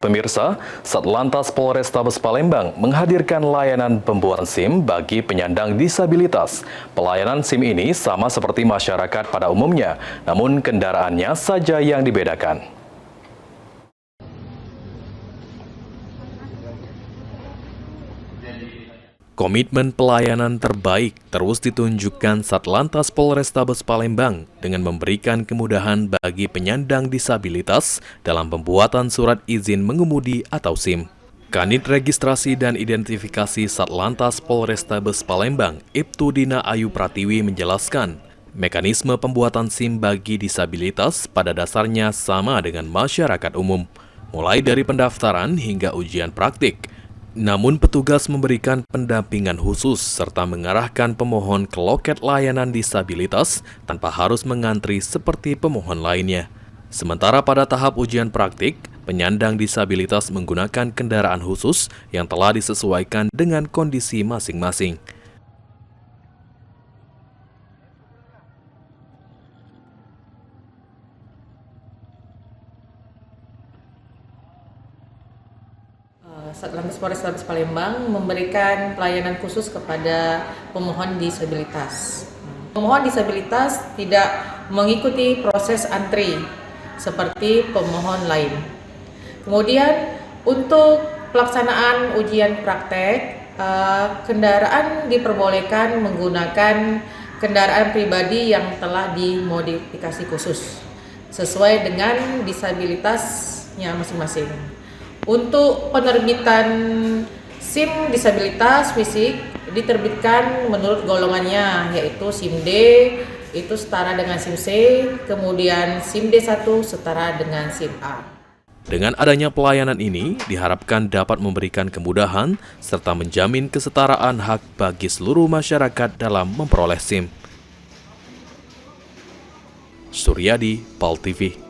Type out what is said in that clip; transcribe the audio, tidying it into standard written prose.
Pemirsa, Satlantas Polrestabes Palembang menghadirkan layanan pembuatan SIM bagi penyandang disabilitas. Pelayanan SIM ini sama seperti masyarakat pada umumnya, namun kendaraannya saja yang dibedakan. Komitmen pelayanan terbaik terus ditunjukkan Satlantas Polrestabes Palembang dengan memberikan kemudahan bagi penyandang disabilitas dalam pembuatan surat izin mengemudi atau SIM. Kanit Registrasi dan Identifikasi Satlantas Polrestabes Palembang, Ibtu Dina Ayu Pratiwi menjelaskan, mekanisme pembuatan SIM bagi disabilitas pada dasarnya sama dengan masyarakat umum, mulai dari pendaftaran hingga ujian praktik. Namun petugas memberikan pendampingan khusus serta mengarahkan pemohon ke loket layanan disabilitas tanpa harus mengantri seperti pemohon lainnya. Sementara pada tahap ujian praktik, penyandang disabilitas menggunakan kendaraan khusus yang telah disesuaikan dengan kondisi masing-masing. Satlantas Polrestabes Palembang memberikan pelayanan khusus kepada pemohon disabilitas. Pemohon disabilitas tidak mengikuti proses antri seperti pemohon lain. Kemudian untuk pelaksanaan ujian praktek, kendaraan diperbolehkan menggunakan kendaraan pribadi yang telah dimodifikasi khusus sesuai dengan disabilitasnya masing-masing. Untuk penerbitan SIM disabilitas fisik diterbitkan menurut golongannya, yaitu SIM D itu setara dengan SIM C, kemudian SIM D1 setara dengan SIM A. Dengan adanya pelayanan ini, diharapkan dapat memberikan kemudahan serta menjamin kesetaraan hak bagi seluruh masyarakat dalam memperoleh SIM. Suryadi, PAL TV.